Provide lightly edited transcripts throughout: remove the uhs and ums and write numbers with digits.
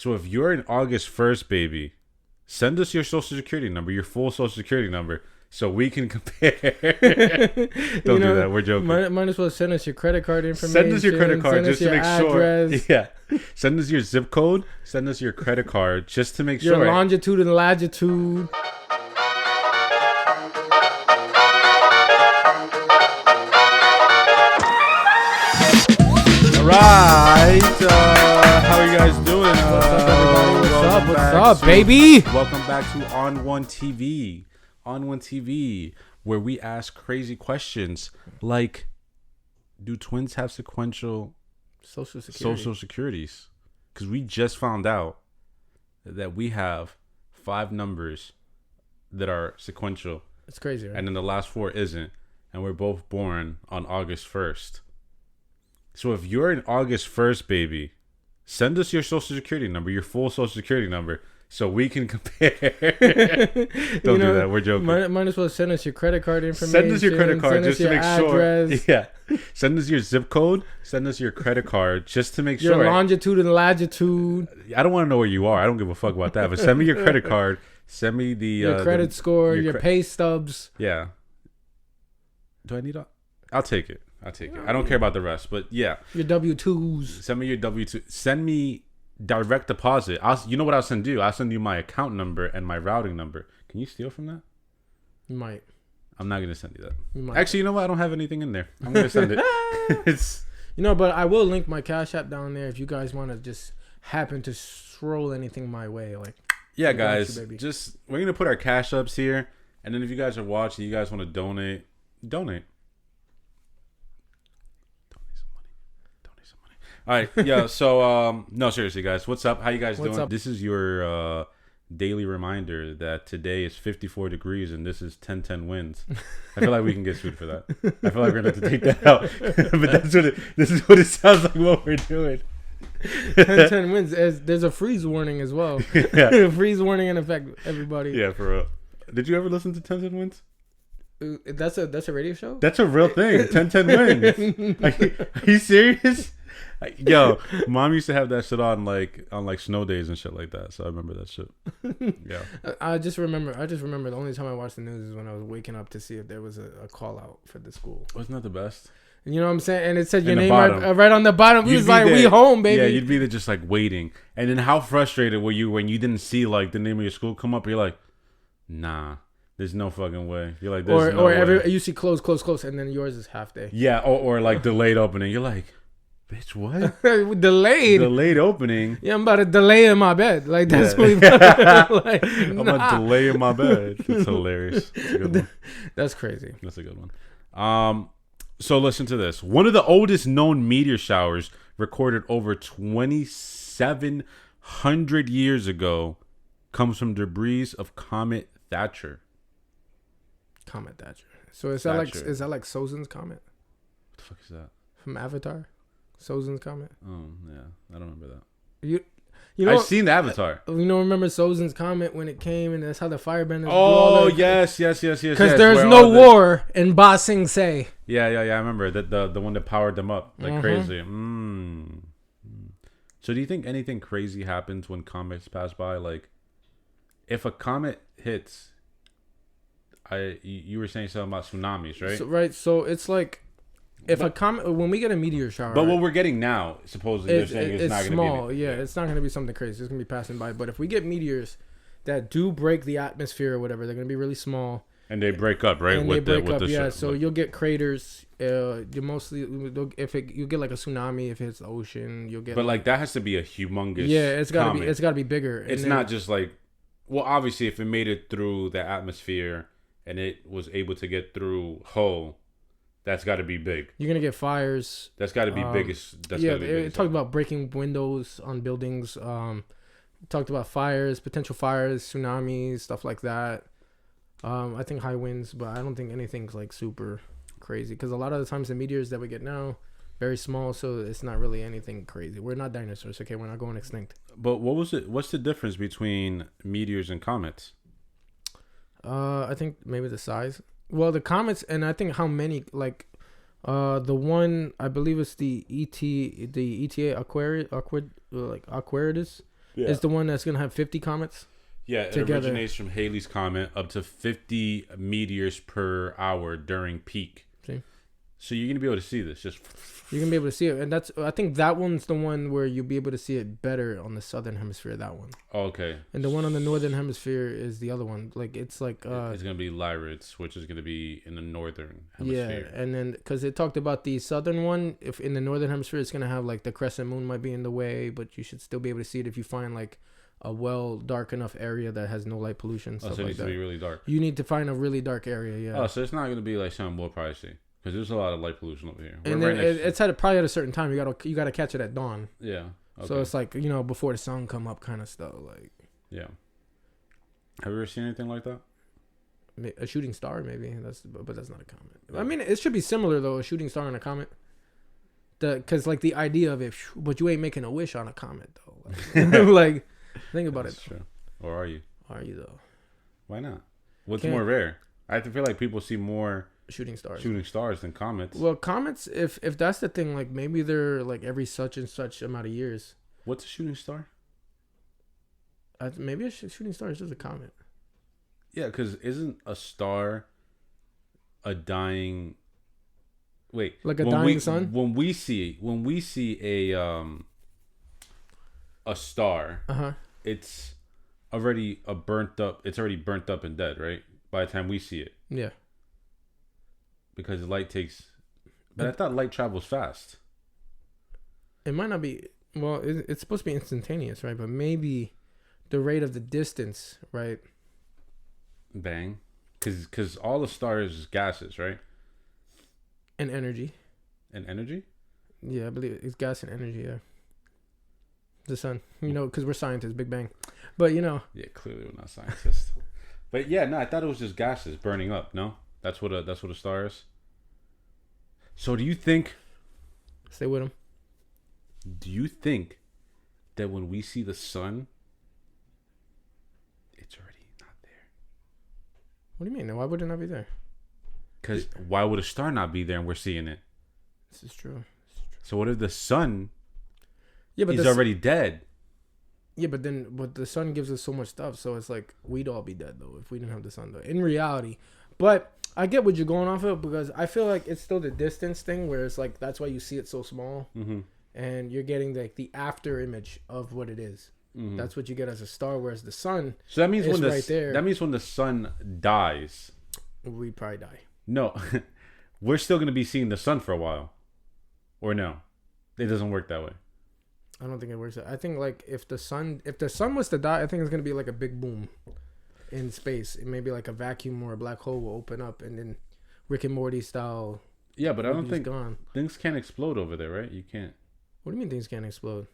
So if you're an August 1st baby, send us your social security number, your full social security number, so we can compare. Don't do that. We're joking. Might as well send us your credit card information. Send us your credit card just to make address. sure. Yeah. Send us your zip code. Send us your credit card just to make sure. Your longitude and latitude. All right. How are you guys doing? What's up, everybody? What's up, baby? Welcome back to On One TV. On One TV, where we ask crazy questions like, do twins have sequential social securities? Because we just found out that we have 5 numbers that are sequential. It's crazy, right? And then the last 4 isn't. And we're both born on August 1st. So if you're an August 1st baby, send us your social security number, your full social security number, so we can compare. Don't do that. We're joking. Might as well send us your credit card information. Send us your credit card just to make address. sure. Yeah. Send us your zip code. Send us your credit card just to make sure. Your longitude and latitude. I don't want to know where you are. I don't give a fuck about that. But send me your credit card. Send me your credit score, your pay stubs. Yeah. Do I need a? I'll take it. I don't care about the rest, but yeah. Your W-2s. Send me your W-2. Send me direct deposit. You know what I'll send you? I'll send you my account number and my routing number. Can you steal from that? You might. I'm not going to send you that. You might. Actually, you know what? I don't have anything in there. I'm going to send it. But I will link my Cash App down there if you guys want to just happen to throw anything my way. Yeah, guys. We're going to put our Cash Apps here. And then if you guys are watching, you guys want to donate. All right, yeah. So, no, seriously, guys, what's up? How you guys doing? This is your daily reminder that today is 54 degrees and this is 10-10 winds. I feel like we can get sued for that. I feel like we're gonna have to take that out. But this is what it sounds like. What we're doing. 10-10 winds. There's a freeze warning as well. Yeah. Freeze warning in effect, everybody. Yeah, for real. Did you ever listen to 10-10 winds? That's a radio show. That's a real thing. 10-10 winds. Are you serious? Yo, mom used to have that shit on like snow days and shit like that. So I remember that shit. Yeah. I just remember the only time I watched the news is when I was waking up to see if there was a call out for the school. Wasn't that the best? You know what I'm saying? And it said your name right on the bottom. It was like, we home, baby. Yeah, you'd be there just like waiting. And then how frustrated were you when you didn't see like the name of your school come up? You're like, nah. There's no fucking way. You're like, there's no way. You see close, and then yours is half day. Yeah, or like delayed opening. You're like, bitch, what? Delayed opening. Yeah, I'm about to delay in my bed. Like that's what I'm about to delay in my bed. That's hilarious. That's a good one. That's crazy. That's a good one. So listen to this. One of the oldest known meteor showers recorded over 2,700 years ago comes from debris of comet Thatcher. Comet Thatcher. So is that like Sozin's comet? What the fuck is that? From Avatar? Sozin's comet? Oh yeah, I don't remember that. You know, I've seen the Avatar. Remember Sozin's comet when it came, and that's how the firebenders. Oh yes. Because there's no war in Ba Sing Se. Yeah. I remember that the one that powered them up like crazy. So do you think anything crazy happens when comets pass by? Like, if a comet hits, you were saying something about tsunamis, right? So it's like if a comet, when we get a meteor shower. But what we're getting now, supposedly, they're saying it's not small. Gonna be It's not going to be something crazy. It's going to be passing by. But if we get meteors that do break the atmosphere or whatever, they're going to be really small. And they break up, right? And they break up. So you'll get craters. You mostly you get like a tsunami if it hits the ocean. You'll get. But like that has to be a humongous. Yeah, it's got to be bigger. It's not just like. Well, obviously, if it made it through the atmosphere and it was able to get through Hull, that's got to be big. You're gonna get fires. That's got to be biggest. It talked about breaking windows on buildings. Talked about fires, potential fires, tsunamis, stuff like that. I think high winds, but I don't think anything's like super crazy because a lot of the times the meteors that we get now very small, so it's not really anything crazy. We're not dinosaurs, okay? We're not going extinct. But what's the difference between meteors and comets? I think maybe the size. Well, the comets, and I think how many, like, the one I believe is the ETA Aquarius, is the one that's gonna have 50 comets. Yeah, it originates from Halley's Comet up to 50 meteors per hour during peak. See? So you're going to be able to see this. You're going to be able to see it. And I think that one's the one where you'll be able to see it better on the southern hemisphere, that one. Oh, okay. And the one on the northern hemisphere is the other one. Like, it's like... it's going to be Lyrids, which is going to be in the northern hemisphere. Yeah, and then... Because it talked about the southern one. If in the northern hemisphere, it's going to have, like, the crescent moon might be in the way, but you should still be able to see it if you find, like... a dark enough area that has no light pollution. So it needs to be really dark. You need to find a really dark area, yeah. Oh, so it's not going to be like something we'll probably see. Because there's a lot of light pollution over here. And then it's probably at a certain time. You gotta catch it at dawn. Yeah. Okay. So it's like, before the sun come up kind of stuff. Like. Yeah. Have you ever seen anything like that? A shooting star, maybe. But that's not a comet. I mean, it should be similar, though, a shooting star and a comet. Because, like, the idea of it, but you ain't making a wish on a comet, though. Like, like think about that's it. True. Or are you? Are you, though? Why not? What's more rare? I feel like people see more... shooting stars than comets. Well, comets, if that's the thing, like maybe they're like every such and such amount of years. What's a shooting star? Maybe a shooting star is just a comet. Yeah, because isn't a star a dying? Wait, like a dying sun. When we see a star, it's already burnt up. It's already burnt up and dead, right? By the time we see it. Yeah. Because light takes... But I thought light travels fast. It might not be... Well, it's supposed to be instantaneous, right? But maybe the rate of the distance, right? Bang. Because all the stars is gases, right? And energy. And energy? Yeah, I believe it's gas and energy, yeah. The sun. Because we're scientists, Big Bang. But, Yeah, clearly we're not scientists. But yeah, no, I thought it was just gases burning up, no? That's what a star is. So do you think... Stay with him. Do you think that when we see the sun, it's already not there? What do you mean? Why would it not be there? Because why would a star not be there and we're seeing it? This is true. So what if the sun is already dead? Yeah, but the sun gives us so much stuff, so it's like we'd all be dead though if we didn't have the sun though. In reality. But I get what you're going off of because I feel like it's still the distance thing where it's like that's why you see it so small, and you're getting like the after image of what it is. Mm-hmm. That's what you get as a star, whereas the sun. So that means is right there. That means when the sun dies, we probably die. No, we're still gonna be seeing the sun for a while, or no, it doesn't work that way. I don't think it works. I think like if the sun was to die, I think it's gonna be like a big boom in space. It may be like a vacuum or a black hole will open up, and then Rick and Morty style. Yeah, but I don't think things can't explode over there, right? You can't. What do you mean things can't explode?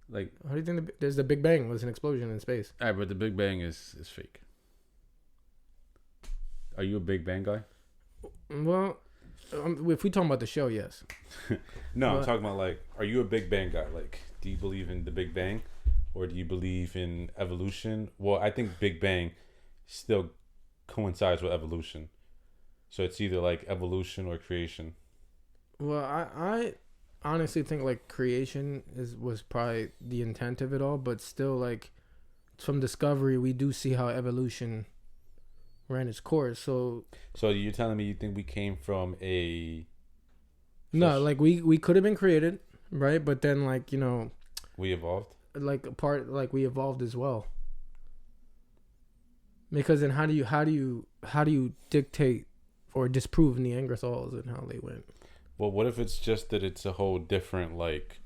Like, how do you think there's the Big Bang was an explosion in space? All right, but the Big Bang is fake. Are you a Big Bang guy? Well, if we talking about the show, yes. No, I'm talking about like, are you a Big Bang guy? Like, do you believe in the Big Bang, or do you believe in evolution? Well, I think Big Bang still coincides with evolution, so it's either like evolution or creation. Well, I honestly think like creation was probably the intent of it all, but still like from discovery we do see how evolution ran its course. So you're telling me you think we came from a... No, like we could have been created, right? But then like, we evolved? Like we evolved as well. Because then how do you dictate or disprove Neanderthals and how they went? Well, what if it's just that it's a whole different like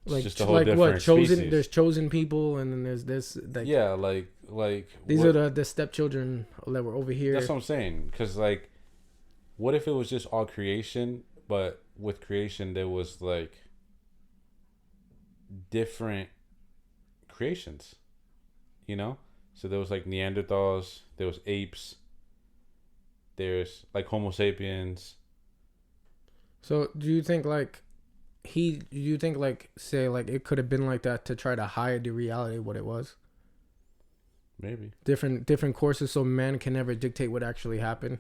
just a whole different what chosen species. There's chosen people and then there's this like these are the stepchildren that were over here. That's what I'm saying, because like what if it was just all creation, but with creation there was like different creations, so there was like Neanderthals, there was apes, there's like Homo sapiens. So do you think like say like it could have been like that to try to hide the reality of what it was? Maybe. Different courses so man can never dictate what actually happened.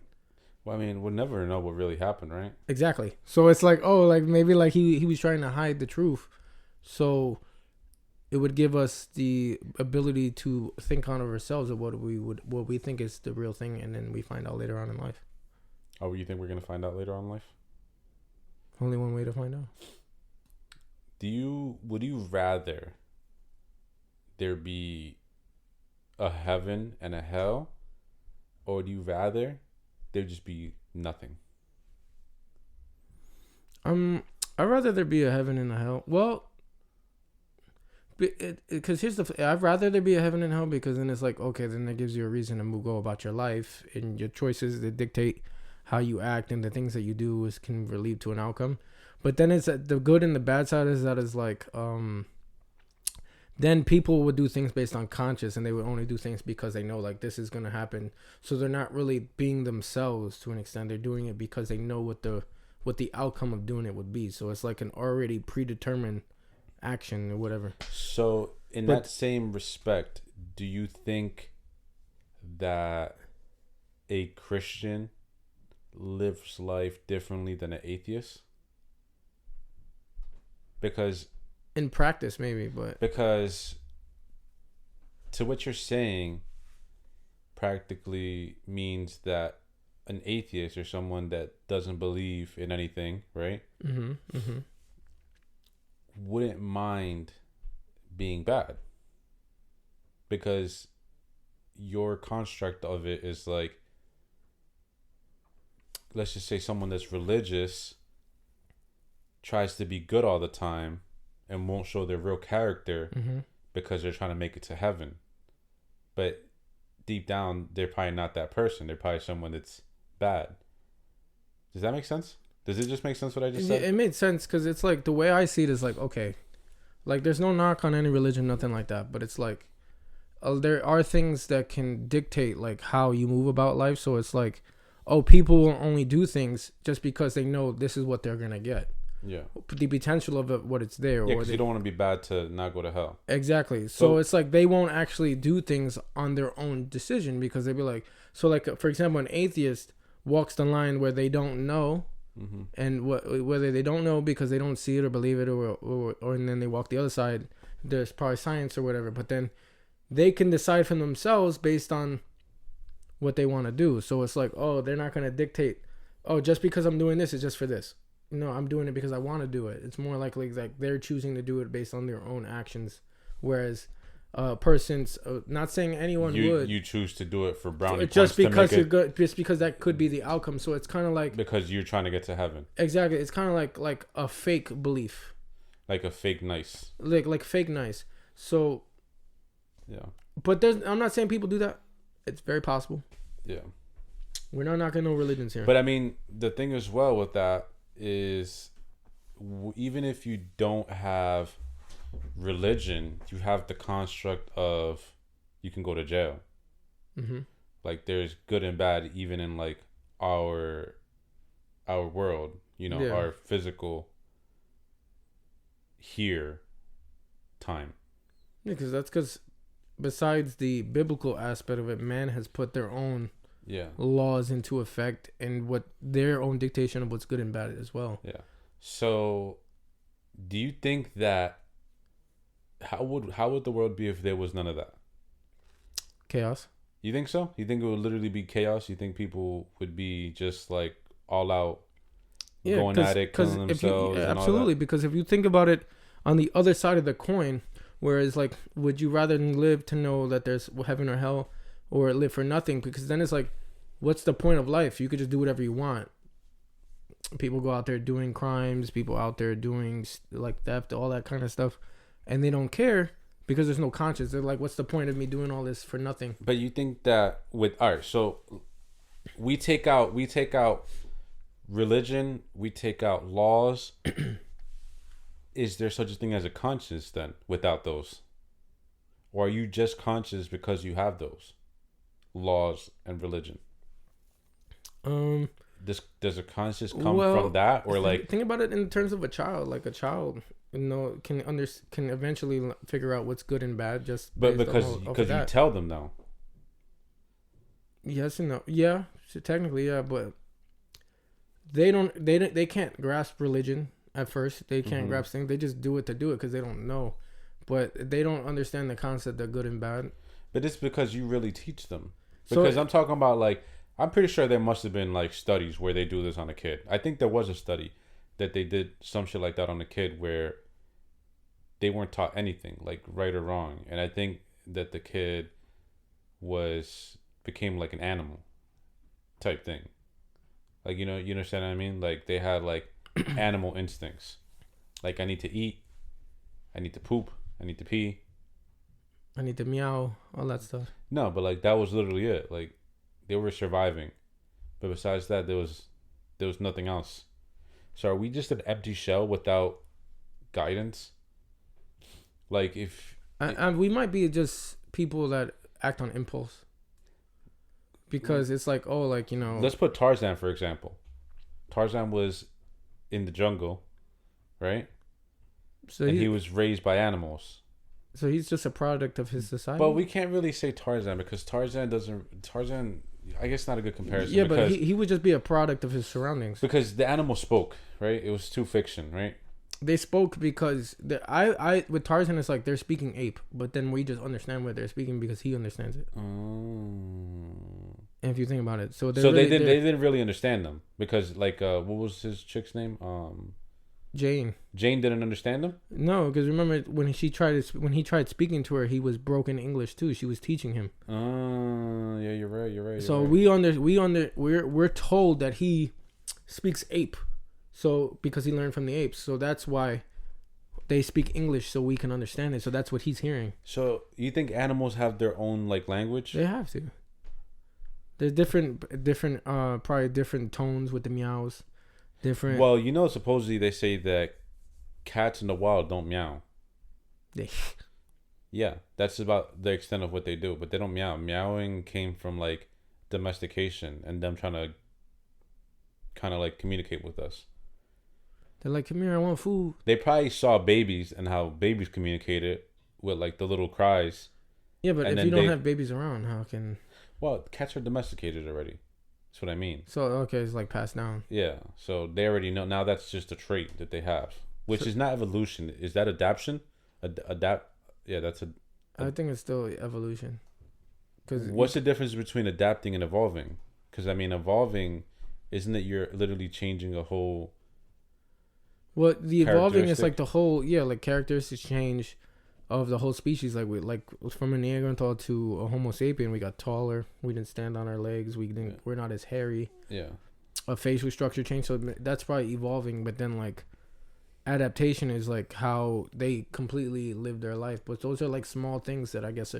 Well, I mean, we'll never know what really happened, right? Exactly. So it's like, maybe like he was trying to hide the truth. So it would give us the ability to think on of ourselves of what we think is the real thing, and then we find out later on in life. Oh, you think we're gonna find out later on in life? Only one way to find out. Would you rather there be a heaven and a hell, or would you rather there just be nothing? I'd rather there be a heaven and a hell. Well, because I'd rather there be a heaven and hell, because then it's like, okay, then that gives you a reason to go about your life, and your choices that dictate how you act and the things that you do can lead to an outcome. But then it's the good and the bad side is that is like, then people would do things based on conscience, and they would only do things because they know like this is going to happen. So they're not really being themselves to an extent. They're doing it because they know what the outcome of doing it would be. So it's like an already predetermined action or whatever. So in that same respect, do you think that a Christian lives life differently than an atheist? Because in practice, maybe, but because to what you're saying practically means that an atheist or someone that doesn't believe in anything, right? Wouldn't mind being bad, because your construct of it is like, let's just say someone that's religious tries to be good all the time and won't show their real character because they're trying to make it to heaven. But deep down, they're probably not that person. They're probably someone that's bad. Does that make sense? Does it just make sense what I just said? It made sense, because it's like, the way I see it is like, okay, like there's no knock on any religion, nothing like that. But it's like, there are things that can dictate like how you move about life. So it's like, oh, people will only do things just because they know this is what they're going to get. Yeah. The potential of it, what it's there. Yeah, because you don't want to be bad to not go to hell. Exactly. So it's like they won't actually do things on their own decision, because they'd be like, so like, for example, an atheist walks the line where they don't know, and whether they don't know because they don't see it or believe it, or and then they walk the other side. There's probably science or whatever, but then they can decide for themselves based on what they want to do. So it's like, oh, they're not going to dictate, oh, just because I'm doing this, it's just for this. No, I'm doing it because I want to do it. It's more likely like they're choosing to do it based on their own actions. Whereas persons, not saying anyone would. You choose to do it for brownie points. Just because you're good, just because that could be the outcome. So it's kind of like, because you're trying to get to heaven. Exactly. It's kind of like a fake belief. Like a fake nice. Like fake nice. So. Yeah. But I'm not saying people do that. It's very possible. Yeah. We're not knocking no religions here. But I mean, the thing as well with that is, even if you don't have religion, you have the construct of you can go to jail. Like there's good and bad even in like our world, our physical here time. Yeah, because besides the biblical aspect of it, man has put their own laws into effect, and what their own dictation of what's good and bad as well. Yeah. So, do you think that how would the world be if there was none of that? Chaos. You think so? You think it would literally be chaos? You think people would be just like all out going at it, killing themselves? Absolutely, because if you think about it on the other side of the coin, whereas like, would you rather live to know that there's heaven or hell, or live for nothing? Because then it's like, what's the point of life? You could just do whatever you want. People go out there doing crimes, people out there doing like theft, all that kind of stuff, and they don't care because there's no conscience. They're like, what's the point of me doing all this for nothing? But you think that with art, so we take out religion, we take out laws. Is there such a thing as a conscience then without those? Or are you just conscious because you have those laws and religion? Does a conscience come from that, or like think about it in terms of a child? Like a child, can eventually figure out what's good and bad just because you tell them now. Yes and no. Yeah, technically, yeah, but they can't grasp religion at first. They can't grasp things. They just do it to do it because they don't know. but they don't understand the concept of good and bad. But it's because you really teach them. Because I'm talking about like, I'm pretty sure there must have been like studies where they do this on a kid. I think there was a study that they did some shit like that on a kid where they weren't taught anything, like right or wrong. And I think that the kid became like an animal type thing. Like, you understand what I mean? Like they had like animal instincts. Like I need to eat, I need to poop, I need to pee, I need to meow, all that stuff. No, but like that was literally it. Like they were surviving. But besides that there was nothing else. So are we just an empty shell without guidance? Like if we might be just people that act on impulse. Because it's like, oh, like, let's put Tarzan for example. Tarzan was in the jungle, right? So he was raised by animals. So he's just a product of his society. But we can't really say Tarzan because Tarzan, I guess, not a good comparison. Yeah, but he would just be a product of his surroundings. Because the animal spoke, right? It was too fiction, right? They spoke because I with Tarzan it's like they're speaking ape, but then we just understand what they're speaking because he understands it. And if you think about it, they didn't really understand them because like what was his chick's name? Jane didn't understand them. No, because remember when he tried speaking to her, he was broken English too. She was teaching him. Oh, yeah, you're right. So we're told that he speaks ape. So because he learned from the apes, so that's why they speak English so we can understand it. So that's what he's hearing. So you think animals have their own like language? They have to. There's different probably different tones with the meows. Different. Well, supposedly they say that cats in the wild don't meow. Yeah, that's about the extent of what they do, but they don't meow. Meowing came from like domestication and them trying to kind of like communicate with us. They're like, come here, I want food. They probably saw babies and how babies communicated with like the little cries. Yeah, but if you don't have babies around, how can... Well, cats are domesticated already. That's what I mean. So, okay, it's like passed down. Yeah, so they already know. Now that's just a trait that they have, which is not evolution. Is that adaptation? Yeah, that's I think it's still evolution. What's the difference between adapting and evolving? Because, I mean, evolving, isn't it you're literally changing a whole... Well, the evolving is like the whole, like characteristics change of the whole species. Like from a Neanderthal to a Homo sapien, we got taller. We didn't stand on our legs. We're not as hairy. Yeah. A facial structure change. So that's probably evolving. But then like adaptation is like how they completely live their life. But those are like small things that I guess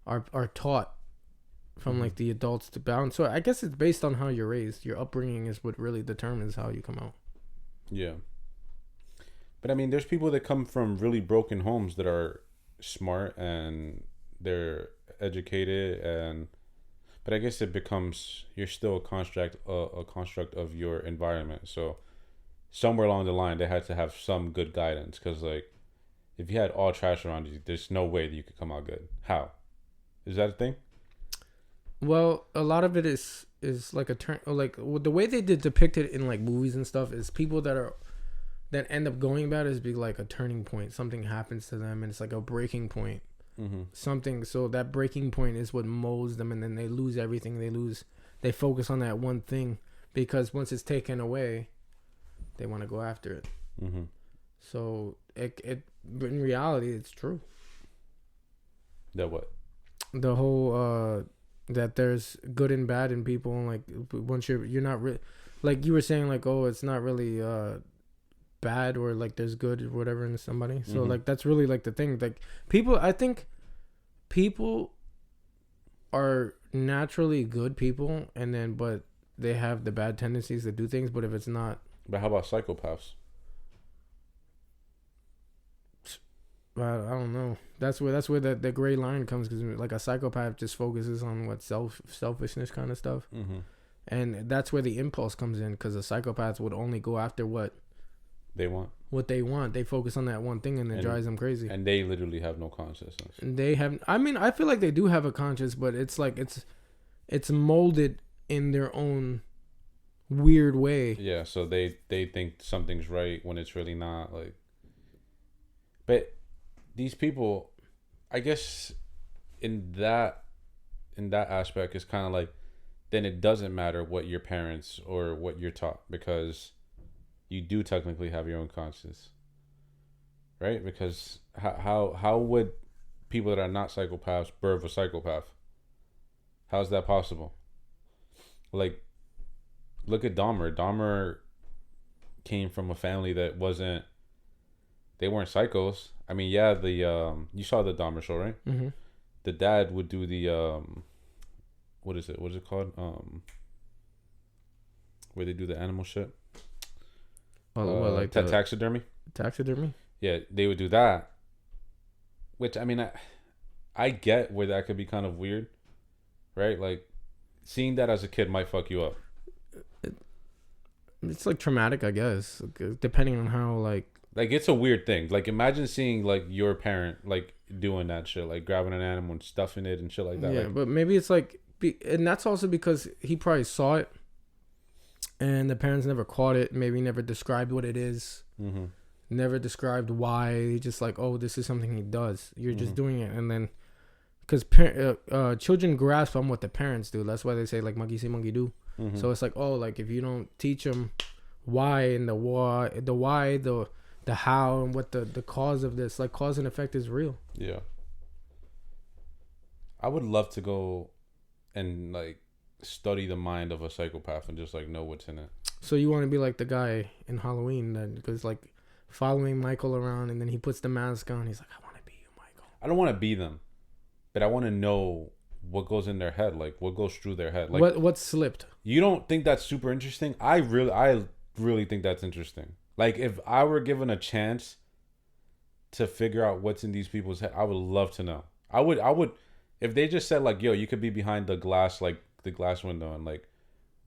are taught from like the adults to balance. So I guess it's based on how you're raised. Your upbringing is what really determines how you come out. Yeah. But I mean, there's people that come from really broken homes that are smart and they're educated, but I guess it becomes you're still a construct of your environment. So somewhere along the line, they had to have some good guidance because like if you had all trash around you, there's no way that you could come out good. How? Is that a thing? Well, a lot of it is like a turn, like the way they did depict it in like movies and stuff is people that end up going bad is be like a turning point. Something happens to them and it's like a breaking point. Something. So that breaking point is what molds them, and then they lose everything. They focus on that one thing because once it's taken away, they want to go after it. So it in reality, it's true. That what? The whole that there's good and bad in people, and like once you're not like you were saying, like, oh, it's not really bad or like there's good or whatever in somebody. So like that's really like the thing. Like I think people are naturally good people, and then but they have the bad tendencies to do things. But if it's not, but how about psychopaths? I don't know. That's where the gray line comes, because like a psychopath just focuses on what selfishness kind of stuff, and that's where the impulse comes in, because a psychopath would only go after what they want. They focus on that one thing, and it drives them crazy. And they literally have no consciousness. And they have. I mean, I feel like they do have a conscience, but it's like it's molded in their own weird way. Yeah. So they think something's right when it's really not. Like, but these people, I guess, in that aspect, is kind of like, then it doesn't matter what your parents or what you're taught, because you do technically have your own conscience, right? Because how would people that are not psychopaths birth a psychopath? How's that possible? Like, look at Dahmer. Dahmer came from a family that they weren't psychos. I mean, yeah, you saw the Dahmer show, right? Mm-hmm. The dad would do the what is it called, where they do the animal shit, like taxidermy. Yeah, they would do that, which, I mean, I get where that could be kind of weird, right? Like, seeing that as a kid might fuck you up. It's like traumatic, I guess, depending on how like it's a weird thing. Like, imagine seeing like your parent like doing that shit, like grabbing an animal and stuffing it and shit like that. Yeah, like, but maybe it's like, and that's also because he probably saw it, and the parents never caught it. Maybe never described what it is. mm-hmm. Never described why. He just like, oh, this is something he does. You're just doing it, and then because children grasp on what the parents do. That's why they say like monkey see, monkey do. Mm-hmm. So it's like, oh, like if you don't teach them why and the how and what the cause of this, like cause and effect is real. Yeah. I would love to go and like study the mind of a psychopath and just like know what's in it. So you want to be like the guy in Halloween that goes like following Michael around, and then he puts the mask on. He's like, I want to be you, Michael. I don't want to be them, but I want to know what goes in their head, like what goes through their head, like what slipped. You don't think that's super interesting? I really think that's interesting. Like, if I were given a chance to figure out what's in these people's head, I would love to know. I would, if they just said like, yo, you could be behind the glass, like the glass window, and like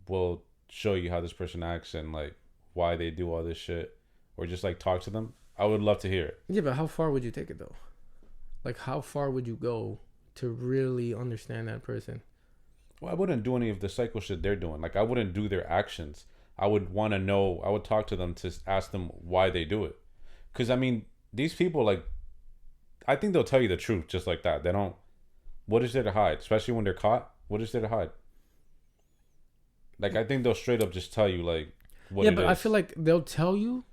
we'll show you how this person acts and like why they do all this shit, or just like talk to them, I would love to hear it. Yeah, but how far would you take it though? Like, how far would you go to really understand that person? Well, I wouldn't do any of the psycho shit they're doing. Like, I wouldn't do their actions. I would want to know. I would talk to them to ask them why they do it. Because, I mean, these people, like, I think they'll tell you the truth just like that. They don't. What is there to hide? Especially when they're caught. What is there to hide? Like, I think they'll straight up just tell you, like, what it is. Yeah, but I feel like they'll tell you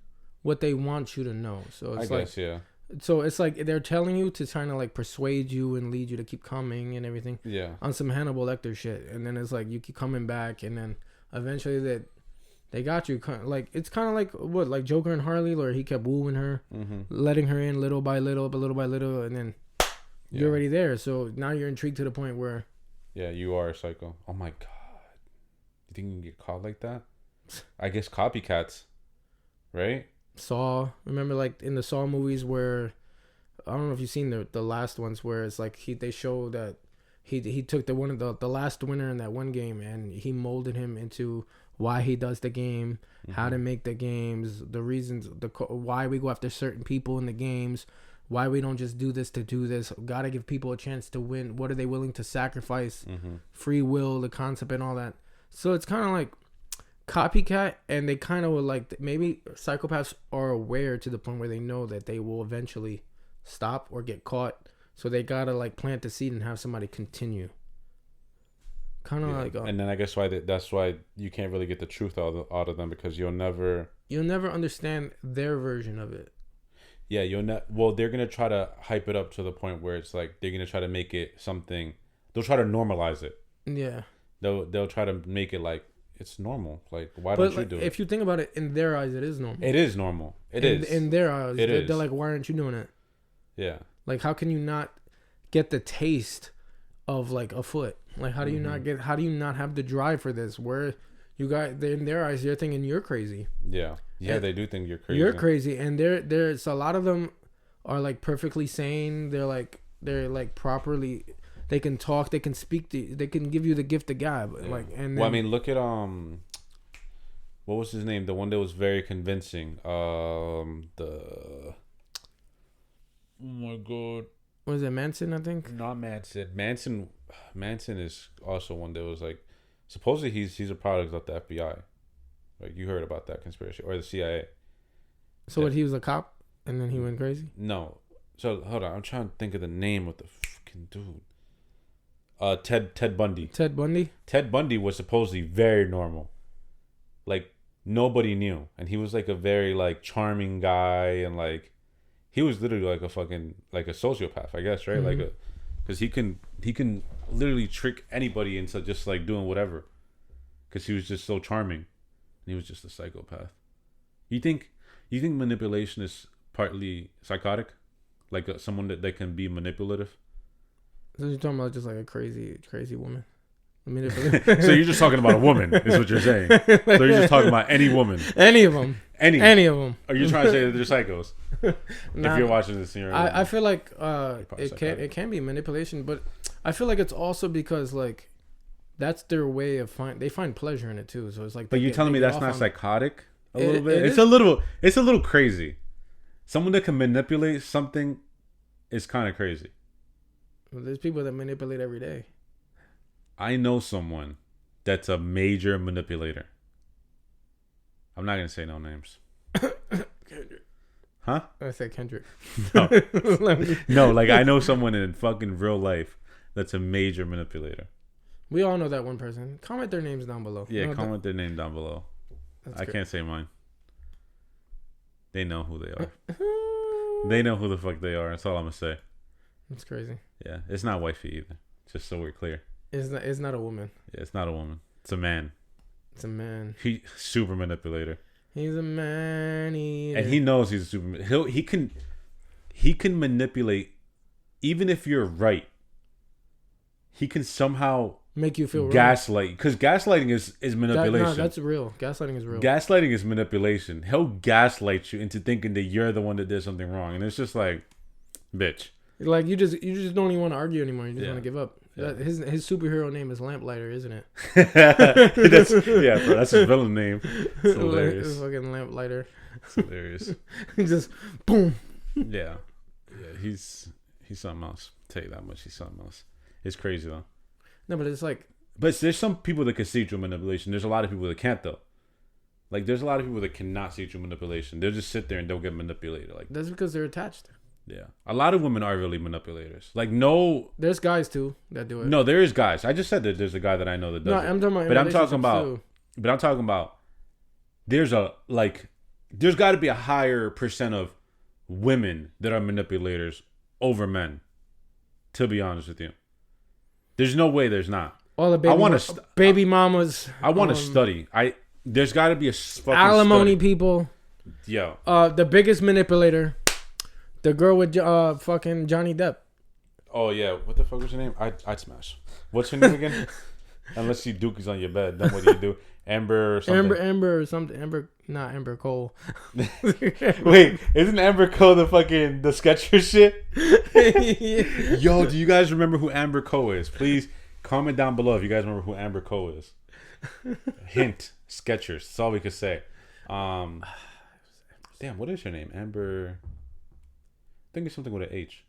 what they want you to know. So it's I guess, yeah. So it's like they're telling you to kind of like persuade you and lead you to keep coming and everything. Yeah. On some Hannibal Lecter shit, and then it's like you keep coming back, and then eventually they got you. Like, it's kind of like what, like Joker and Harley, where he kept wooing her, letting her in little by little, and then you're already there. So now you're intrigued to the point where, yeah, you are a psycho. Oh my god, you think you can get caught like that? I guess copycats, right? Saw, remember like in the Saw movies where, I don't know if you've seen the last ones, where it's like they show that he took the last winner in that one game, and he molded him into why he does the game, how to make the games, the reasons, why we go after certain people in the games, why we don't just do this to do this, gotta give people a chance to win, what are they willing to sacrifice, free will, the concept and all that. So it's kind of like copycat, and they kind of will like, maybe psychopaths are aware to the point where they know that they will eventually stop or get caught, so they gotta like plant the seed and have somebody continue, kind of like and then I guess that's why you can't really get the truth out of them, because you'll never understand their version of it. Yeah, well, they're gonna try to hype it up to the point where it's like they're gonna try to make it something, they'll try to normalize it. Yeah, they'll try to make it like it's normal. Like, why don't you do it? If you think about it, in their eyes, it is normal. It is normal. It is. In their eyes, they're like, why aren't you doing it? Yeah. Like, how can you not get the taste of like a foot? Like, how do you not have the drive for this? Where you got, in their eyes, they're thinking you're crazy. Yeah. Yeah, and they do think you're crazy. You're crazy, and there's a lot of them are like perfectly sane. They're like properly. They can talk. They can speak. They can give you the gift of God. Yeah. Like, and then, well, I mean, look at what was his name? The one that was very convincing. Oh my god. Was it Manson? I think. Not Manson. Manson is also one that was like, supposedly he's a product of the FBI. Like, you heard about that conspiracy, or the CIA. So what? He was a cop, and then he went crazy. No, So hold on, I'm trying to think of the name of the fucking dude. Ted Bundy. Ted Bundy. Ted Bundy was supposedly very normal. Like nobody knew, and he was like a very like charming guy, and like he was literally like a fucking like a sociopath, I guess, right? Like because he can literally trick anybody into just like doing whatever, because he was just so charming, and he was just a psychopath. You think manipulation is partly psychotic, like someone that can be manipulative? So you're talking about just like a crazy woman. So you're just talking about a woman, is what you're saying. So you're just talking about any woman. Any of them. Any of them. Are you trying to say that they're psychos? If you're watching this, I feel like it can be manipulation, but I feel like it's also because like that's their way of they find pleasure in it too. So it's like. But you're telling me that's not psychotic? A little bit. It's a little crazy. Someone that can manipulate something is kind of crazy. Well, there's people that manipulate every day. I know someone that's a major manipulator. I'm not gonna say no names. Kendrick. Huh? I said Kendrick. No. No, like I know someone in fucking real life that's a major manipulator. We all know that one person. Comment their names down below. Yeah, comment their name down below. I can't say mine. They know who they are. They know who the fuck they are. That's all I'm gonna say. That's crazy. Yeah, it's not wifey either. Just so we're clear. It's not a woman. Yeah, it's not a woman. It's a man. It's a man. He super manipulator. He's a man eater. And he knows he's a super. He can manipulate, even if you're right. He can somehow make you feel gaslight, because gaslighting is manipulation. That's real. Gaslighting is real. Gaslighting is manipulation. He'll gaslight you into thinking that you're the one that did something wrong, and it's just like, bitch. Like you just don't even want to argue anymore. You just want to give up. Yeah. His superhero name is Lamplighter, isn't it? That's his villain name. It's hilarious. It's fucking Lamplighter. It's hilarious. Just boom. Yeah, he's something else. I'll tell you that much. He's something else. It's crazy though. No, but it's like. But there's some people that can see through manipulation. There's a lot of people that can't though. Like there's a lot of people that cannot see through manipulation. They'll just sit there and they'll get manipulated. Like that's because they're attached. Yeah, a lot of women are really manipulators. Like no, there's guys too that do it. No, there is guys. I just said that there's a guy that I know that does. No, I'm talking about. But I'm talking about. There's got to be a higher percent of women that are manipulators over men. To be honest with you, there's no way there's not. All the baby mamas. I want to study. There's got to be a fucking alimony study. People. Yo. The biggest manipulator. The girl with fucking Johnny Depp. Oh yeah, what the fuck was her name? I'd smash. What's her name again? Unless she dookies on your bed, then what do you do? Amber or something. Amber or something. Not Amber Cole. Wait, isn't Amber Cole the Skechers shit? Yo, do you guys remember who Amber Cole is? Please comment down below if you guys remember who Amber Cole is. Hint: Skechers. That's all we could say. Damn, what is her name? Amber. I think it's something with an H.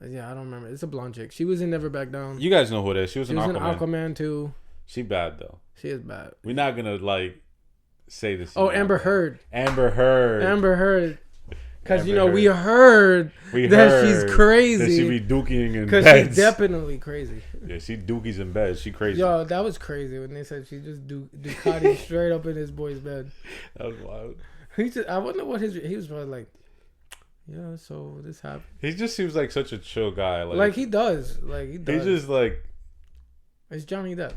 Yeah, I don't remember. It's a blonde chick. She was in Never Back Down. You guys know who it is. She was in Aquaman too. She bad though. She is bad. We're not gonna say this. Oh, Amber Heard. Amber Heard. Because we heard that she's crazy. That she be dookieing in bed. Because she's definitely crazy. Yeah, she dookies in bed. She crazy. Yo, that was crazy when they said she just Ducati straight up in his boy's bed. That was wild. I wonder what he was probably like. Yeah, so this happened. He just seems like such a chill guy. Like he does. He's just like. It's Johnny Depp.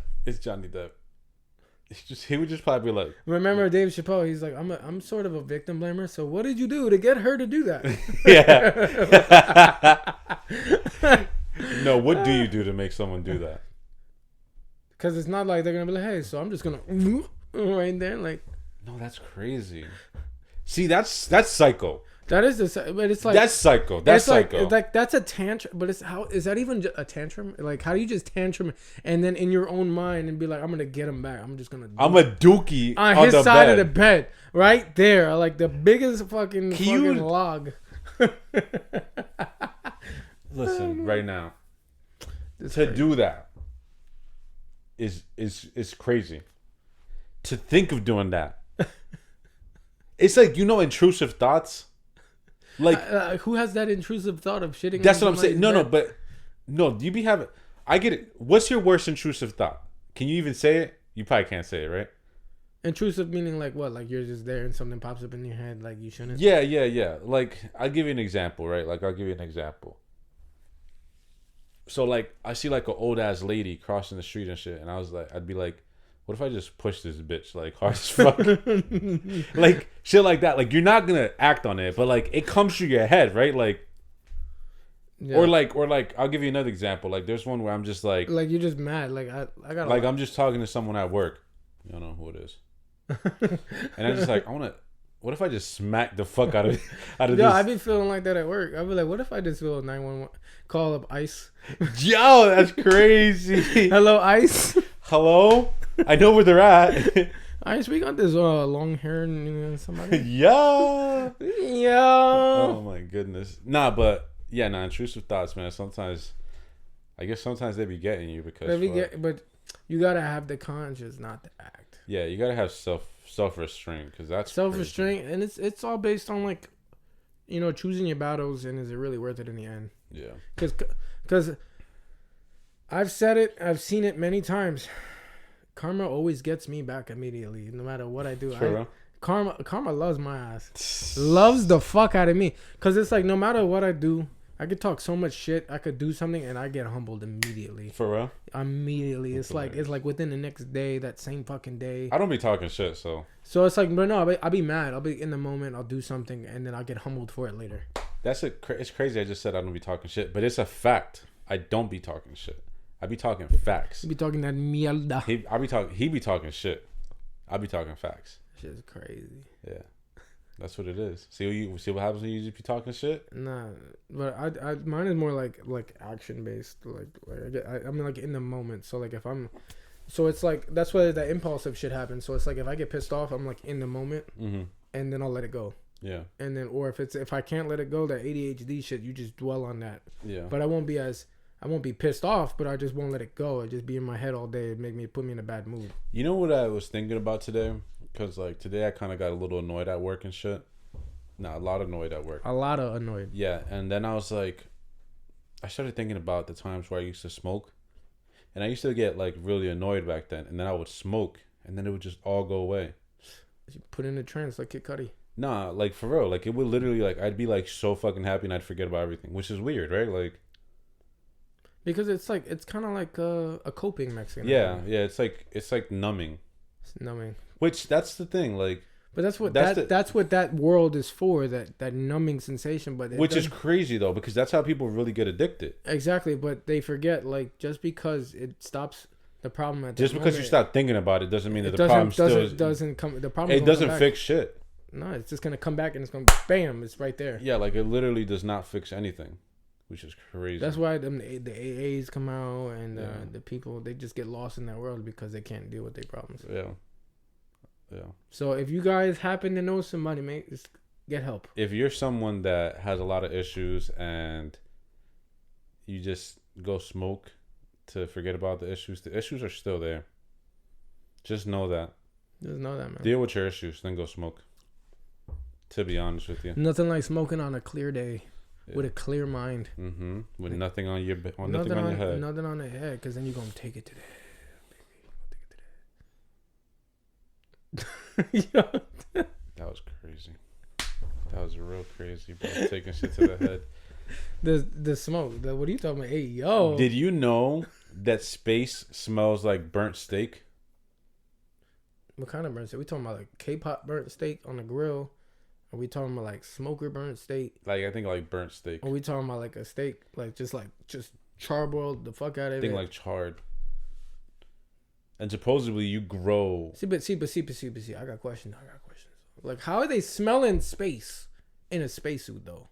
He would just probably be like. Remember Dave Chappelle? He's like, I'm sort of a victim blamer. So what did you do to get her to do that? Yeah. No, what do you do to make someone do that? Because it's not like they're gonna be like, hey, so I'm just gonna right there, like. No, that's crazy. See, that's psycho. That is but it's like that's psycho. That's psycho. Like that's a tantrum, but is that even a tantrum? Like, how do you just tantrum and then in your own mind and be like, I'm gonna get him back. I'm a dookie on his side of the bed, right there, like the biggest fucking log. Listen, right now, do that is crazy. To think of doing that, it's like intrusive thoughts. Like, who has that intrusive thought of shitting? That's what I'm saying. No, you be having. I get it. What's your worst intrusive thought? Can you even say it? You probably can't say it, right? Intrusive meaning like what? Like you're just there and something pops up in your head, like you shouldn't. Yeah. Like, I'll give you an example, right? So, like, I see like an old ass lady crossing the street and shit, and I'd be like, what if I just push this bitch like hard as fuck? Like shit like that. Like, you're not gonna act on it, but like it comes through your head, right? Like, yeah. Or like I'll give you another example. Like, there's one where I'm just like you're just mad. Like I got like I'm just talking to someone at work. You don't know who it is. And I'm just like, what if I just smack the fuck out of this? Yo, I be feeling like that at work. I be like, what if I just go 911, call up ICE? Yo, that's crazy. Hello, ICE. Hello, I know where they're at. ICE, we got this long hair somebody. Yeah. Yeah. Oh my goodness. But intrusive thoughts, man. Sometimes they be getting you because but you gotta have the conscience not to act. Yeah, you gotta have self restraint because that's self restraint, and it's all based on like, choosing your battles and is it really worth it in the end? Yeah. Because I've said it, I've seen it many times. Karma always gets me back immediately, no matter what I do. Karma loves my ass, loves the fuck out of me. Because it's like no matter what I do, I could talk so much shit. I could do something and I get humbled immediately. For real? Immediately. It's like within the next day, that same fucking day. I don't be talking shit, so. So it's like, but no, I'll be mad. I'll be in the moment. I'll do something and then I'll get humbled for it later. It's crazy. I just said I don't be talking shit, but it's a fact. I don't be talking shit. I be talking facts. You be talking that mierda. He be talking shit. I be talking facts. Shit's crazy. Yeah. That's what it is. See what happens when you just be talking shit? Nah, but I mine is more like action based. I mean like in the moment. So like it's like that's why that impulsive shit happens. So it's like if I get pissed off, I'm like in the moment, and then I'll let it go. Yeah. And then if I can't let it go, that ADHD shit, you just dwell on that. Yeah. But I won't be pissed off, but I just won't let it go. It just be in my head all day. It put me in a bad mood. You know what I was thinking about today? Because, like, today I kind of got a little annoyed at work and shit. A lot annoyed at work. A lot of annoyed. Yeah, and then I was like, I started thinking about the times where I used to smoke. And I used to get, like, really annoyed back then. And then I would smoke, and then it would just all go away. You put in a trance like Kid Cudi. Nah, like, for real. Like, it would literally, like, I'd be, like, so fucking happy and I'd forget about everything. Which is weird, right? Like... Because it's kind of like a coping mechanism. Yeah, it's like numbing. It's numbing. Which that's the thing, like. But that's what that world is for, that numbing sensation. But which is crazy though, because that's how people really get addicted. Exactly, but they forget like just because it stops the problem at just because you stop thinking about it doesn't mean that the problem doesn't come. The problem it doesn't fix shit. No, it's just gonna come back and it's gonna bam, it's right there. Yeah, like it literally does not fix anything. Which is crazy. That's why the AAs come out and the people, they just get lost in that world because they can't deal with their problems. Yeah. So if you guys happen to know somebody, mate, just get help. If you're someone that has a lot of issues and you just go smoke to forget about the issues are still there. Just know that. Just know that, man. Deal with your issues, then go smoke. To be honest with you. Nothing like smoking on a clear day. Yeah. With a clear mind. Mm-hmm. With nothing on your head. Nothing on the head, because then you're going to take it to the head, baby. That was crazy. That was real crazy, bro. Taking shit to the head. The smoke. What are you talking about? Hey, yo. Did you know that space smells like burnt steak? What kind of burnt steak? We talking about like K-pop burnt steak on the grill? Are we talking about like smoker burnt steak? Like I think like burnt steak. Are we talking about like a steak like just charboiled the fuck out of it? I think like charred. And supposedly you grow. See. I got questions. Like how are they smelling space in a spacesuit though?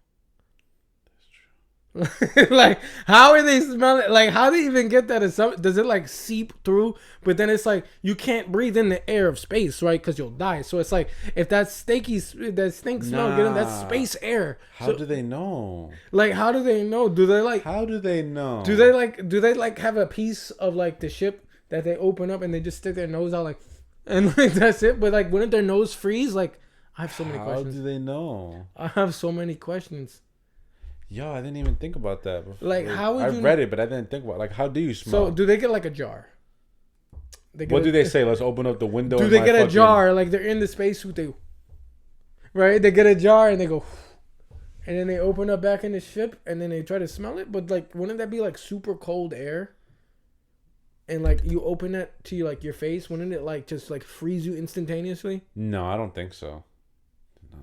Like how are they smelling? Like how do they even get that? Does it like seep through? But then it's like you can't breathe in the air of space, right? Because you'll die. So it's like if that stink smell, get in that space air. How do they know? Like how do they know? Do they like? How do they know? Do they like have a piece of like the ship that they open up and they just stick their nose out like, and like that's it? But like wouldn't their nose freeze? Like I have so many How questions. do they know? I have so many questions. Yo, I didn't even think about that before. Like, how would I you... read it, but I didn't think about like how do you smell? So, do they get like a jar? What do they say? Let's open up the window. Do they get a jar? Like they're in the spacesuit. Right? They get a jar and they go, and then they open up back in the ship and then they try to smell it. But like, wouldn't that be like super cold air? And like you open it to like your face, wouldn't it like just like freeze you instantaneously? No, I don't think so. No.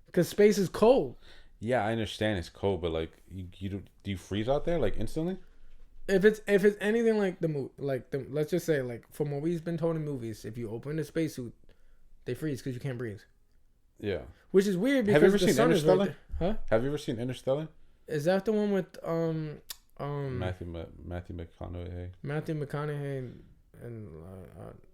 Because space is cold. Yeah, I understand it's cold, but like you do you freeze out there like instantly? If it's anything like the movie, like let's just say like from what we've been told in movies, if you open the spacesuit, they freeze because you can't breathe. Yeah. Which is weird because have you ever the seen sun Interstellar? is right there. Huh? Have you ever seen Interstellar? Is that the one with Matthew McConaughey. Matthew McConaughey and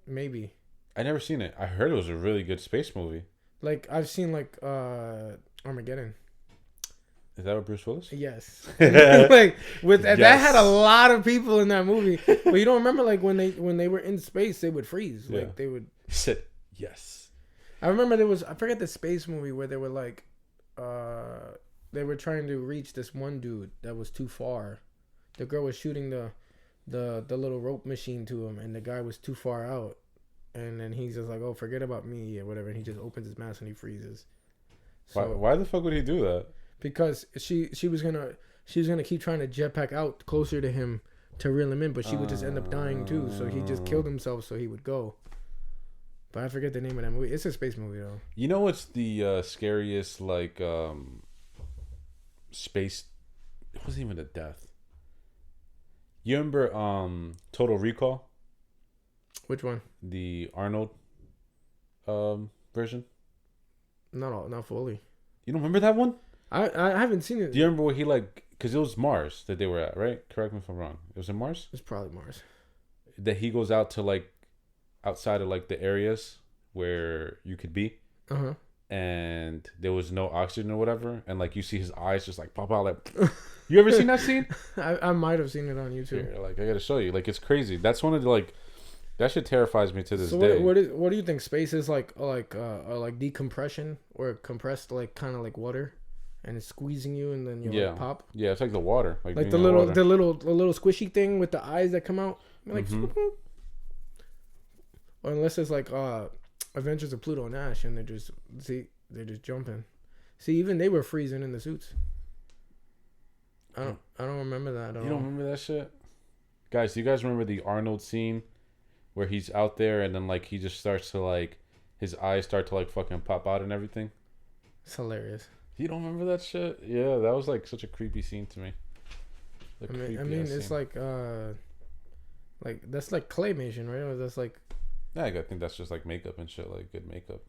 maybe. I never seen it. I heard it was a really good space movie. Like I've seen like Armageddon. Is that with Bruce Willis? Yes. Like with yes. That had a lot of people in that movie. But you don't remember like when they were in space they would freeze. Yeah. Like they would. He said yes. I remember there was I forget the space movie where they were like they were trying to reach this one dude that was too far. The girl was shooting the little rope machine to him and the guy was too far out. And then he's just like, oh, forget about me or whatever. And he just opens his mask and he freezes. So, why the fuck would he do that? Because she was gonna keep trying to jetpack out closer to him to reel him in, but she would just end up dying too. So he just killed himself so he would go. But I forget the name of that movie. It's a space movie though. You know what's the scariest like space? It wasn't even a death. You remember Total Recall? Which one? The Arnold version? Not fully. You don't remember that one? I haven't seen it. Do you remember where he like? Because it was Mars that they were at, right? Correct me if I'm wrong. It was in Mars. It's probably Mars. That he goes out to like outside of like the areas where you could be, and there was no oxygen or whatever, and like you see his eyes just like pop out. Like, you ever seen that scene? I might have seen it on YouTube. Here, like I gotta show you. Like it's crazy. That's one of the like. That shit terrifies me to this day. What do you think? Space is like decompression or compressed like kind of like water, and it's squeezing you and then you like pop. Yeah, it's like the water, like the little squishy thing with the eyes that come out, like. Or unless it's like Adventures of Pluto and Ash, and they're just jumping. See, even they were freezing in the suits. I don't remember that at all. You don't remember that shit, guys? Do you guys remember the Arnold scene? Where he's out there and then like he just starts to like his eyes start to like fucking pop out and everything. It's hilarious. You don't remember that shit? Yeah, that was like such a creepy scene to me. I mean it's scene. Like that's like claymation, right? Or that's like yeah, I think that's just like makeup and shit, like good makeup.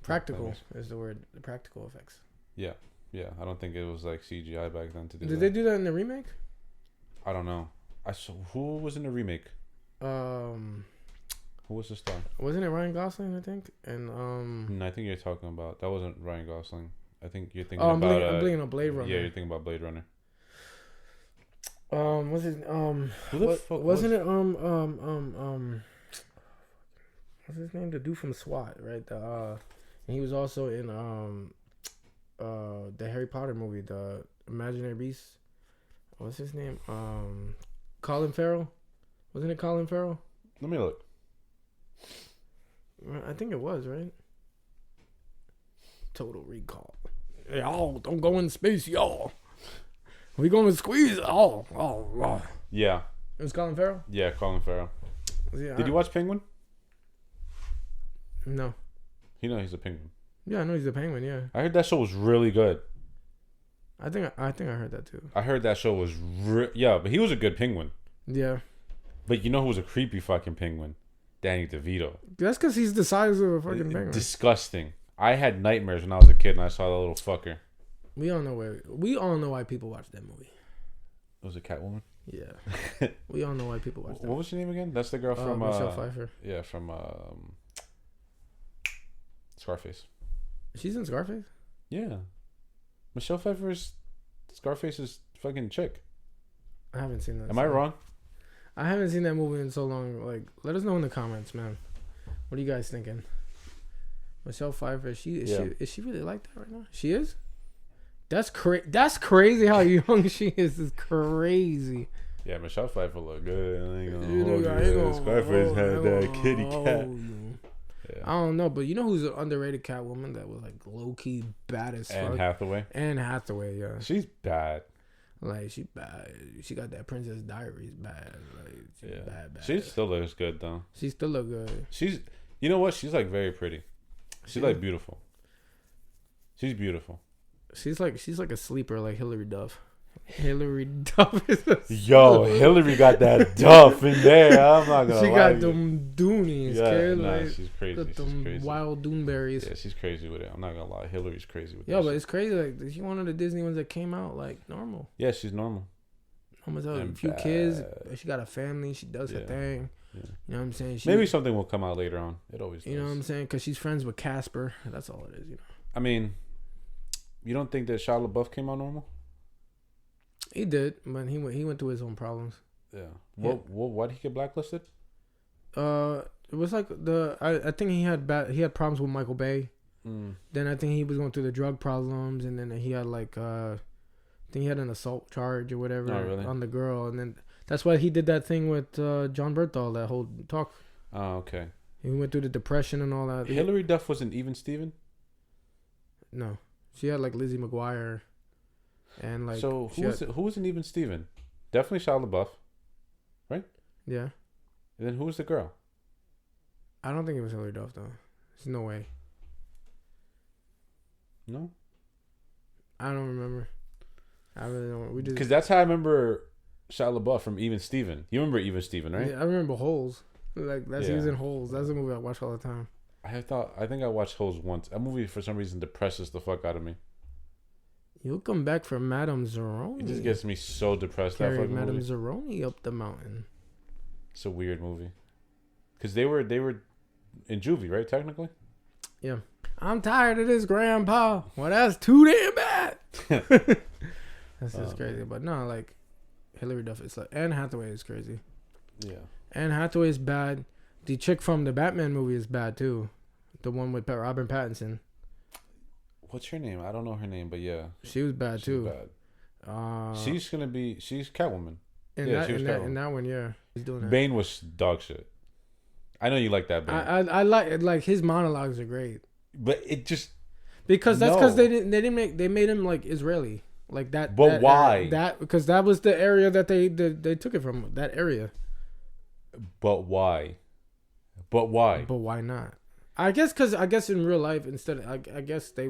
Practical is the word. The practical effects. Yeah. I don't think it was like CGI back then to do that. Did they do that in the remake? I don't know. Who was in the remake? Who was the star? Wasn't it Ryan Gosling? I think. And no, I think you're talking about that wasn't Ryan Gosling. I think you're thinking about. I'm thinking of Blade Runner. Yeah, you're thinking about Blade Runner. What's his Who the fuck wasn't it what's his name? The dude from SWAT, right? And he was also in the Harry Potter movie, the Imaginary Beasts. What's his name? Colin Farrell. Wasn't it Colin Farrell? Let me look. I think it was, right? Total Recall. Y'all don't go in space, y'all. We gonna squeeze. Oh. Yeah. It was Colin Farrell? Yeah, Colin Farrell. Yeah, Did you watch Penguin? No. You know he's a penguin. Yeah, I know he's a penguin, yeah. I heard that show was really good. I think I heard that too. I heard that show was yeah, but he was a good penguin. Yeah. But you know who was a creepy fucking penguin? Danny DeVito. That's because he's the size of a fucking penguin. Disgusting. I had nightmares when I was a kid and I saw that little fucker. We all know why people watch that movie. It was a Catwoman? Yeah. We all know why people watch that. What was her name again? That's the girl from Michelle Pfeiffer. Yeah, from Scarface. She's in Scarface? Yeah. Michelle Pfeiffer's Scarface's fucking chick. I haven't seen that. Am I wrong? I haven't seen that movie in so long. Like, let us know in the comments, man. What are you guys thinking? Michelle Pfeiffer. Is she really like that right now? She is. That's crazy how young she is. Is crazy. Yeah, Michelle Pfeiffer look good. I ain't gonna You know, hold I ain't you. gonna Pfeiffer's had hold- that kitty hold cat. you. Yeah. I don't know, but you know who's an underrated Catwoman that was like low key bad as fuck? Anne Hathaway. Anne Hathaway, yeah. She's bad. Like she bad. She got that Princess Diaries bad. Like she's bad. She still looks good though. She still look good. She's, you know what? She's like very pretty. She's like beautiful. She's beautiful. She's like a sleeper, like Hillary Duff. Hillary Duff is Yo, Hillary got that Duff in there. I'm not gonna lie. She got them Doonies, Yeah, nah, like, she's crazy. got She's them crazy. wild Doonberries. Yeah, she's crazy with it. I'm not gonna lie. Hillary's crazy with it. Yeah, but it's crazy. Like she one of the Disney ones that came out like normal. Yeah, she's normal. Almost a And few bad. kids. She got a family. She does her thing. Yeah. You know what I'm saying? Maybe something will come out later on. It always does. You know what I'm saying? Because she's friends with Casper. That's all it is. You know. I mean, you don't think that Shia LaBeouf came out normal? He did, but he went through his own problems. Yeah. Why did he get blacklisted? It was like I think he had problems with Michael Bay. Then I think he was going through the drug problems, and then he had like I think he had an assault charge or whatever on the girl, and then that's why he did that thing with John Berthal, that whole talk. Oh, okay. He went through the depression and all that. Hillary Duff wasn't even Steven? No, she had like Lizzie McGuire, and like so who was an even Steven? Definitely Shia LaBeouf, right? Yeah. And then who was the girl? I don't think it was Hillary Duff though. There's no way. No, I don't remember. I really don't. We just because that's how I remember Shia LaBeouf from Even Steven. You remember Even Steven, right? Yeah, I remember Holes. Like he was in Holes. That's a movie I watch all the time. I think I watched Holes once. That movie for some reason depresses the fuck out of me. You'll come back for Madame Zeroni. It just gets me so depressed. Carry that fucking Madame movie. Zeroni up the mountain. It's a weird movie. Because they were in juvie, right? Technically. Yeah. I'm tired of this, Grandpa. Well, that's too damn bad. That's just crazy. But no, like Hillary Duff is like Anne Hathaway is crazy. Yeah. Anne Hathaway is bad. The chick from the Batman movie is bad too. The one with Robert Pattinson. What's her name? I don't know her name, but yeah. She was bad too. Bad. She's Catwoman. In that one, yeah. He's doing that. Bane was dog shit. I know you like that Bane. I like his monologues are great. But it just because they made him like Israeli. Like that. But why? Because that was the area that they took it from, that area. But why? But why not? I guess in real life, instead I guess they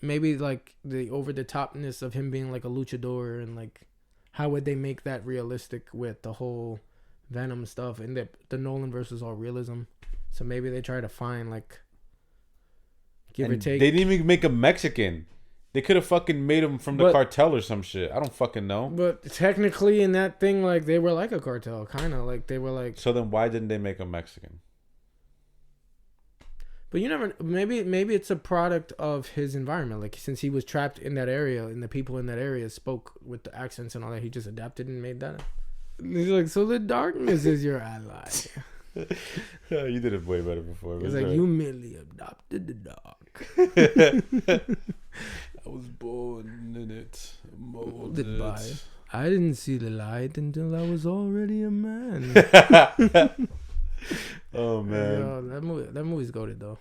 maybe like the over the topness of him being like a luchador, and like how would they make that realistic with the whole Venom stuff and the Nolan versus all realism. So maybe they try to find like give or take. They didn't even make him Mexican. They could have fucking made him from the cartel or some shit. I don't fucking know. But technically in that thing, like they were like a cartel, kind of like they were like. So then why didn't they make him Mexican? But you never. Maybe it's a product of his environment. Like since he was trapped in that area, and the people in that area spoke with the accents and all that, he just adapted and made that. He's like, so the darkness is your ally. Yeah, you did it way better before. He's like, you merely adopted the dark. I was born in it, molded by it. I didn't see the light until I was already a man. Oh man, yo, that movie's goated though.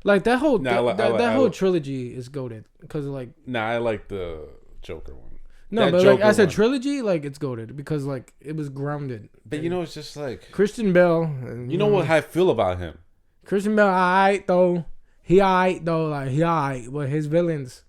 Like that whole that whole trilogy is goated because like. Nah, I like the Joker one. No, that but Joker like as a one. Trilogy, like it's goated because like it was grounded. But you know, it's just like Christian Bale. You know what I feel about him? Christian Bale, alright though. He alright though, like he alright. But his villains,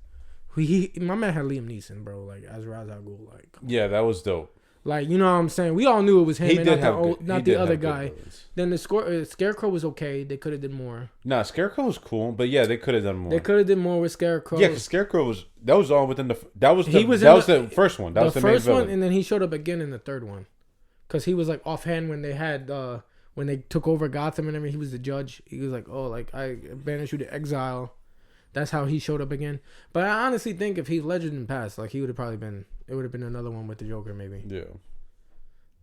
my man had Liam Neeson, bro. Like as Ra's al Ghul, like. Yeah, that was dope. Like you know what I'm saying? We all knew it was him, and not the other guy. Villains. Then the Scarecrow was okay. They could have did more. Nah, Scarecrow was cool, but yeah, they could have done more. They could have did more with Scarecrow. Yeah, because Scarecrow was all within the. That was the first one. That was the main villain. One, and then he showed up again in the third one, because he was like offhand when they had when they took over Gotham and everything. He was the judge. He was like, oh, like I banished you to exile. That's how he showed up again. But I honestly think if Heath Ledger didn't pass, like he would have probably been. It would have been another one with the Joker, maybe. Yeah.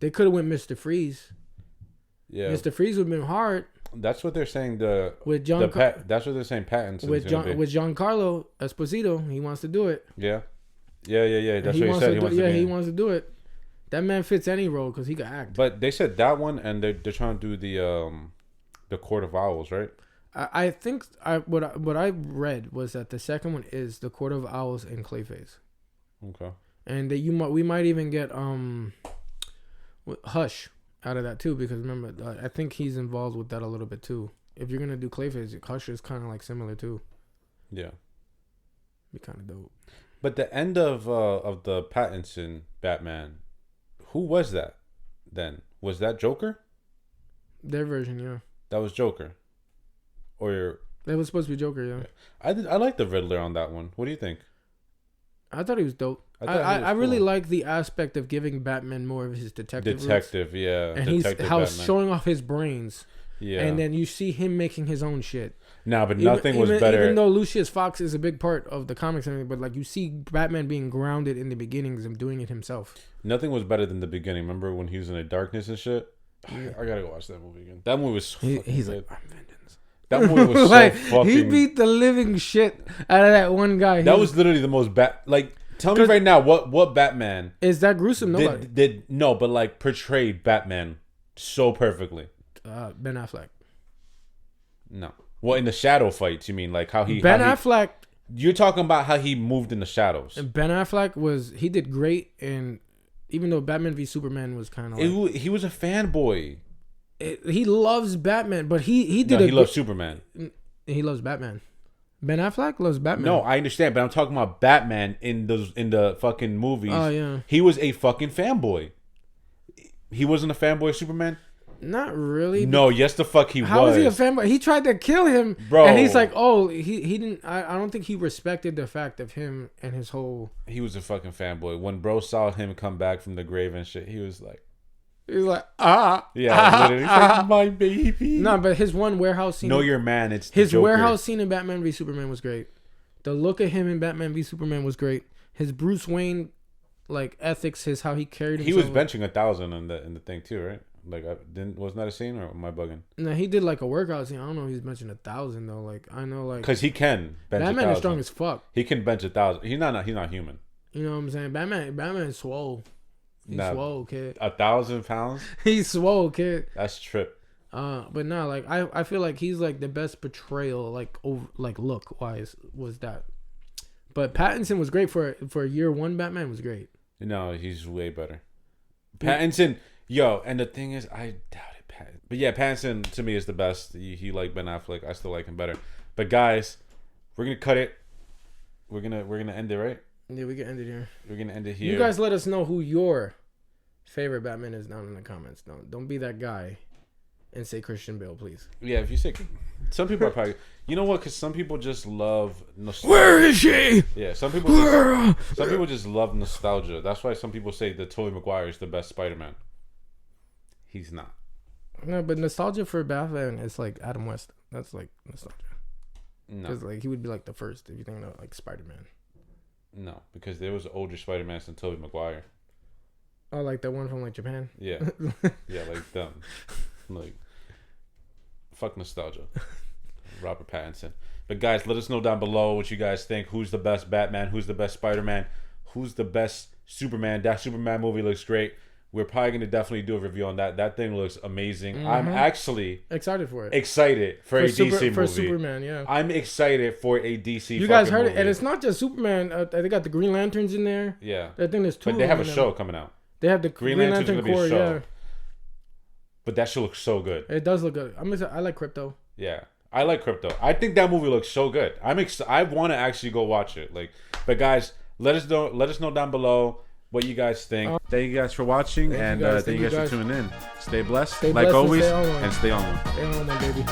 They could have went Mr. Freeze. Yeah. Mr. Freeze would have been hard. That's what they're saying. With That's what they're saying. Patents with Giancarlo Esposito, he wants to do it. Yeah. That's what he said. He wants to do it. That man fits any role because he can act. But they said that one, and they're trying to do the Court of Owls, right? I think what I read was that the second one is the Court of Owls and Clayface. Okay. And that we might even get Hush out of that too, because remember I think he's involved with that a little bit too. If you're gonna do Clayface, Hush is kind of like similar too. Yeah. Be kind of dope. But the end of the Pattinson Batman, who was that? Then was that Joker? Their version, yeah. That was Joker. Or that was supposed to be Joker, yeah. I like the Riddler on that one. What do you think? I thought he was dope. I really like the aspect of giving Batman more of his detective roots. Yeah. And he's showing off his brains. Yeah. And then you see him making his own shit. Nah, but nothing was better. Even though Lucius Fox is a big part of the comics and everything, but like you see Batman being grounded in the beginnings and doing it himself. Nothing was better than the beginning. Remember when he was in the darkness and shit? Yeah. I gotta go watch that movie again. That movie was so he's good. like, I'm vengeance. That movie was like, so fucking... He beat the living shit out of that one guy. That was literally the most like... Tell me right now, what Batman... Is that gruesome? Nobody. No, but like portrayed Batman so perfectly. Ben Affleck. No. Well, in the shadow fights, you mean like how he... Affleck... You're talking about how he moved in the shadows. And Ben Affleck he did great, and even though Batman v Superman was kind of like... He was a fanboy. He loves Batman, but he loves Superman. He loves Batman. Ben Affleck loves Batman. No, I understand, but I'm talking about Batman in the fucking movies. Oh yeah. He was a fucking fanboy. He wasn't a fanboy of Superman? Not really. No, yes the fuck he was. How was he a fanboy? He tried to kill him, bro. And he's like, oh, he didn't. I don't think he respected the fact of him and his whole. He was a fucking fanboy. When bro saw him come back from the grave and shit, he was like. He's like, literally, like, my baby. No, but his one warehouse scene. Know your man. It's his warehouse scene in Batman v Superman was great. The look of him in Batman v Superman was great. His Bruce Wayne, like ethics, how he carried himself. He was benching 1,000 in the thing too, right? Like, wasn't that a scene or am I bugging? No, he did like a workout scene. I don't know if he's benching 1,000 though. Like I know, like because he can bench. Batman is strong as fuck. He can bench 1,000. He's not human. You know what I'm saying? Batman is swole. He's swole, kid. 1,000 pounds? He's swole, kid. That's trip. But no, like I feel like he's like the best portrayal, like look wise was that. But Pattinson was great for year one. Batman was great. No, he's way better. Pattinson, and the thing is, I doubted Pattinson. But yeah, Pattinson to me is the best. He like Ben Affleck. I still like him better. But guys, we're gonna cut it. We're gonna end it, right? Yeah, we can end it here. We're gonna end it here. You guys let us know who your favorite Batman is down in the comments. Don't be that guy and say Christian Bale, please. Yeah, if you say, some people are probably, you know what? Because some people just love nostalgia. Where is she? Yeah, some people just love nostalgia. That's why some people say that Tobey Maguire is the best Spider-Man. He's not. No, but nostalgia for Batman is like Adam West. That's like nostalgia. No, because like he would be like the first if you think of like Spider-Man. No, because there was older Spider-Man than Tobey Maguire. Oh, like the one from like Japan? Yeah. Yeah, like them. Like, fuck nostalgia. Robert Pattinson. But guys, let us know down below what you guys think. Who's the best Batman? Who's the best Spider-Man? Who's the best Superman? That Superman movie looks great. We're probably going to definitely do a review on that. That thing looks amazing. Mm-hmm. I'm actually excited for it. Excited for a DC movie. For Superman, yeah. I'm excited for a DC You guys heard movie. it. And it's not just Superman. They got the Green Lanterns in there. Yeah. I think there's two. But they have a show coming out. They have the Green Lantern Corps, yeah. But that shit looks so good. It does look good. I like Crypto. Yeah. I like Crypto. I think that movie looks so good. I want to actually go watch it. But guys, let us know down below what you guys think. Thank you guys for watching, and thank you guys for tuning in. Stay blessed, like always, and stay on one. Stay on one, baby.